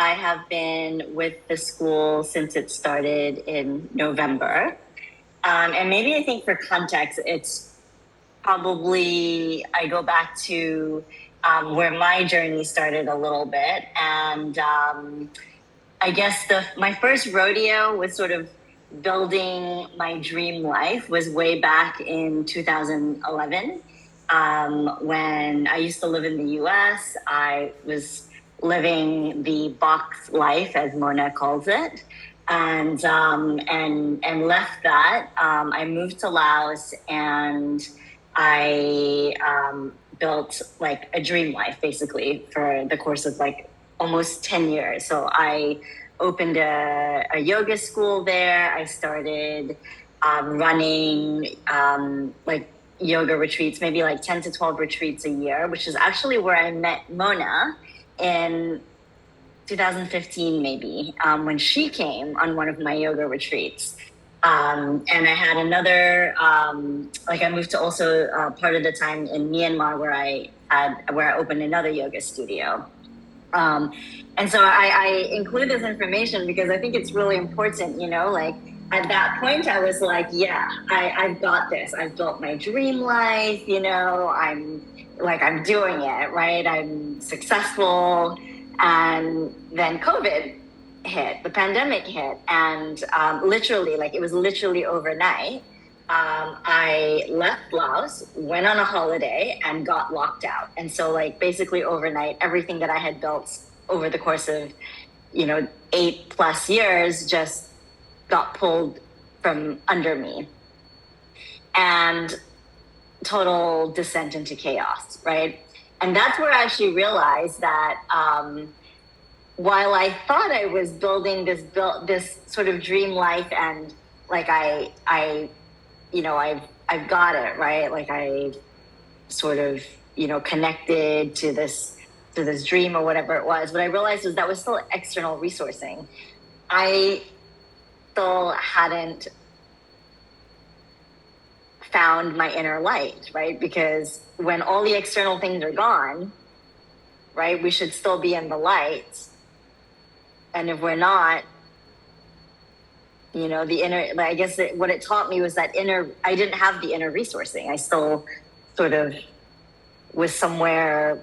I have been with the school since it started in November. And maybe I think for context, it's probably, I go back to where my journey started a little bit. And I guess my first rodeo was sort of building my dream life was way back in 2011. When I used to live in the US, I was living the box life, as Mona calls it, and left that. I moved to Laos, and I built like a dream life basically for the course of like almost 10 years. So I opened a yoga school there. I started running like yoga retreats, maybe like 10 to 12 retreats a year, which is actually where I met Mona in 2015, maybe, when she came on one of my yoga retreats. And I had another, like I moved to also part of the time in Myanmar where I opened another yoga studio. And so I include this information because I think it's really important, like at that point I was like, yeah, I've got this. I've built my dream life, I'm doing it, right? I'm successful. And then COVID hit, the pandemic hit. And literally, like it was literally overnight. I left Laos, went on a holiday, and got locked out. And so, like, basically overnight, everything that I had built over the course of, 8+ years just got pulled from under me. And total descent into chaos, right? And that's where I actually realized that while I thought I was building this sort of dream life, and like I've got it, right? Like I sort of, connected to this dream or whatever it was. What I realized was that was still external resourcing. I still hadn't found my inner light, right? Because when all the external things are gone, right, we should still be in the light. And if we're not, the inner, I guess what it taught me was that I didn't have the inner resourcing. I still sort of was somewhere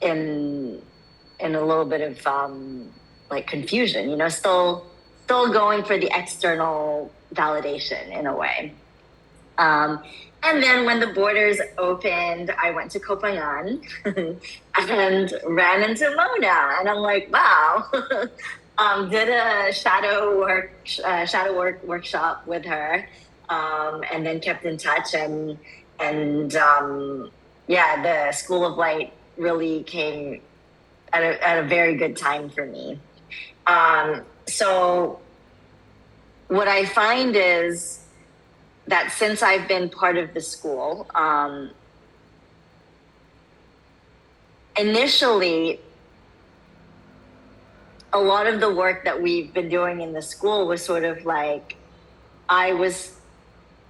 in a little bit of like confusion, still going for the external validation in a way. And then when the borders opened, I went to Koh Phangan and ran into Mona, and I'm like, wow. Did a shadow work workshop with her, and then kept in touch, and the School of Light really came at a very good time for me. So what I find is that since I've been part of the school, initially, a lot of the work that we've been doing in the school was sort of like, I was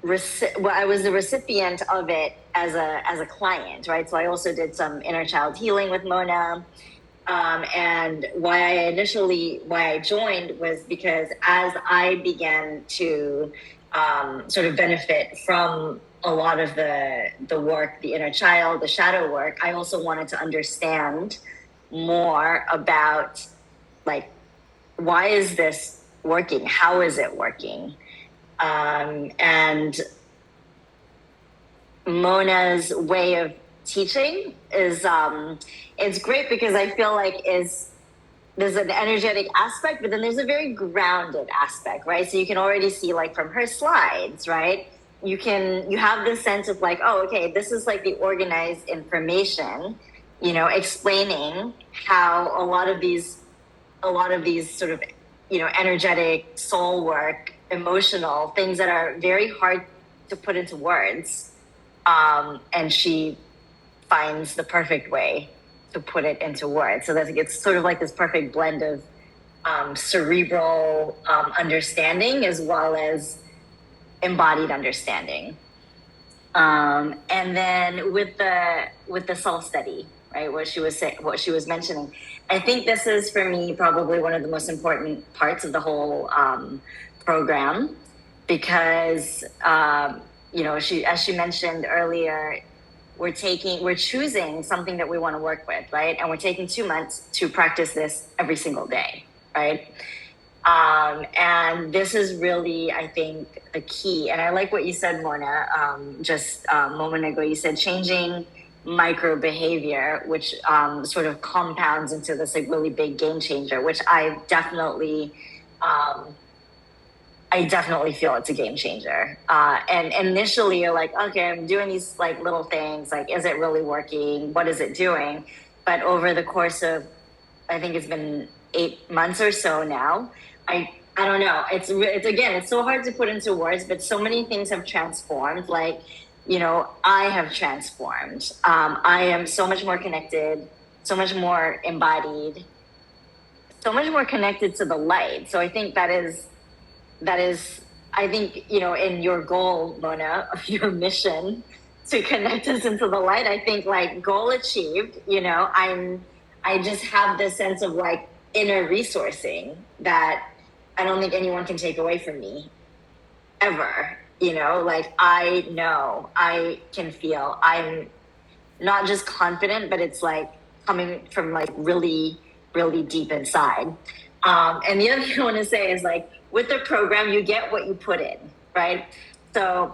the recipient of it as a client, right? So I also did some inner child healing with Mona. And why I joined was because as I began to sort of benefit from a lot of the work, the inner child, the shadow work, I also wanted to understand more about, like, why is this working? How is it working? And Mona's way of teaching is it's great because I feel like there's an energetic aspect, but then there's a very grounded aspect, right? So you can already see, like, from her slides, right? You have this sense of like, oh, okay, this is like the organized information, explaining how a lot of these sort of, energetic soul work, emotional things that are very hard to put into words. And she finds the perfect way to put it into words. So that it's sort of like this perfect blend of cerebral understanding as well as embodied understanding. And then with the self-study, right? What she was mentioning. I think this is, for me, probably one of the most important parts of the whole program, because as she mentioned earlier, we're choosing something that we want to work with, right? And we're taking 2 months to practice this every single day, right? And this is really, I think, the key. And I like what you said, Mona, just a moment ago. You said changing micro behavior, which sort of compounds into this like really big game changer, which I definitely feel it's a game changer. And initially you're like, okay, I'm doing these like little things. Like, is it really working? What is it doing? But over the course of, I think it's been 8 months or so now, I don't know. It's again, it's so hard to put into words, but so many things have transformed. Like, I have transformed. I am so much more connected, so much more embodied, so much more connected to the light. So I think that is, I think, in your goal, Mona, of your mission to connect us into the light, I think like goal achieved, I just have this sense of like inner resourcing that I don't think anyone can take away from me ever. Like I know, I can feel, I'm not just confident, but it's like coming from like really, really deep inside. And the other thing I want to say is like, with the program, you get what you put in, right? So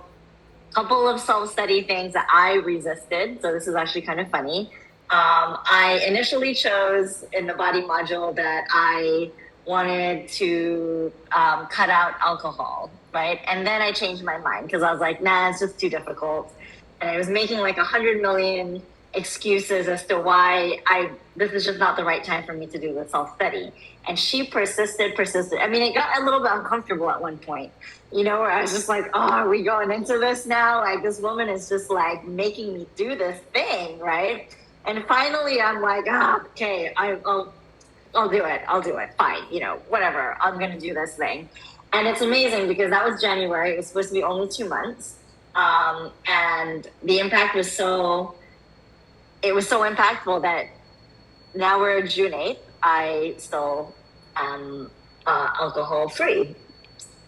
a couple of self-study things that I resisted. So this is actually kind of funny. I initially chose in the body module that I wanted to cut out alcohol, right? And then I changed my mind because I was like, nah, it's just too difficult. And I was making like 100 million excuses as to why this is just not the right time for me to do the self-study. And she persisted. I mean, it got a little bit uncomfortable at one point, where I was just like, oh, are we going into this now? Like, this woman is just like making me do this thing, right? And finally, I'm like, okay, I'll do it. I'll do it. Fine. Whatever. I'm going to do this thing. And it's amazing because that was January. It was supposed to be only 2 months. And the impact was so impactful that now we're June 8th. I still am alcohol free.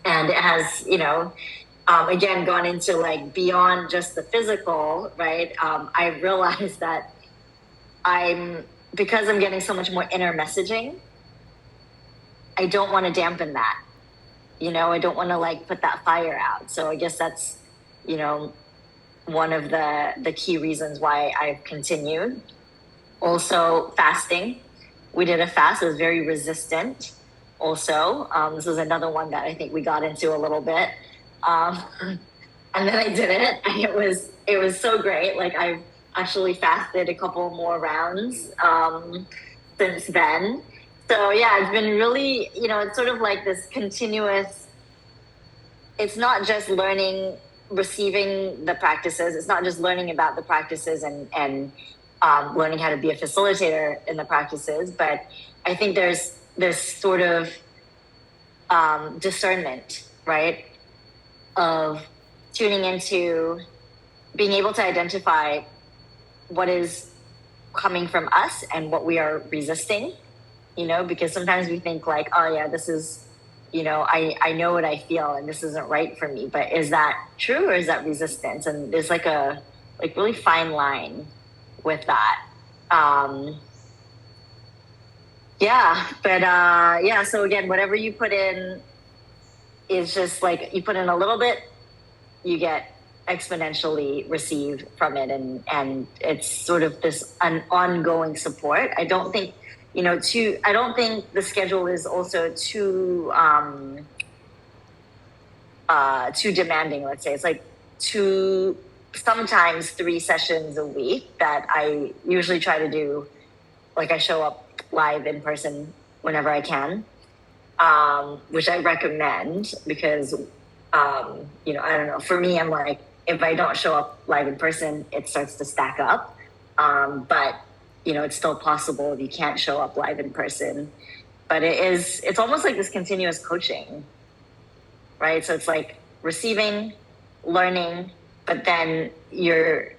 And it has, again, gone into like beyond just the physical, right? I realized that because I'm getting so much more inner messaging, I don't want to dampen that. I don't want to like put that fire out. So I guess that's, one of the key reasons why I've continued. Also, fasting. We did a fast. It was very resistant. Also, this was another one that I think we got into a little bit. And then I did it, and it was so great. Like, I've actually fasted a couple more rounds since then. So yeah, it's been really, it's sort of like this continuous. It's not just receiving the practices. It's not just learning about the practices and learning how to be a facilitator in the practices, but I think there's this sort of discernment, right, of tuning into being able to identify what is coming from us and what we are resisting, because sometimes we think like, oh yeah, this is, I know what I feel and this isn't right for me, but is that true or is that resistance? And there's like a really fine line with that. So again, whatever you put in is just like, you put in a little bit, you get exponentially received from it. And it's sort of an ongoing support. I don't think, I don't think the schedule is also too demanding, let's say. It's like sometimes 3 sessions a week that I usually try to do. Like, I show up live in person whenever I can, which I recommend because, I don't know, for me, I'm like, if I don't show up live in person, it starts to stack up. But, it's still possible if you can't show up live in person. But it's almost like this continuous coaching, right? So it's like receiving, learning, but then you're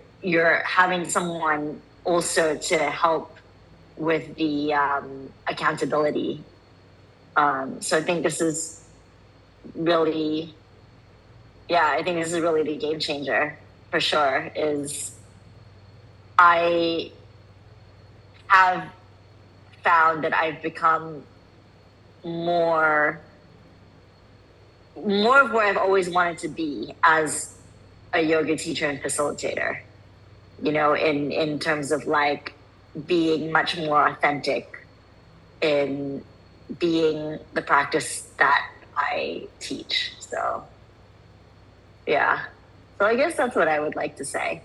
having someone also to help with the accountability. So I think this is really, I think this is really the game changer for sure. Is I have found that I've become more of where I've always wanted to be as a yoga teacher and facilitator, in terms of like being much more authentic in being the practice that I teach. So, yeah. So I guess that's what I would like to say.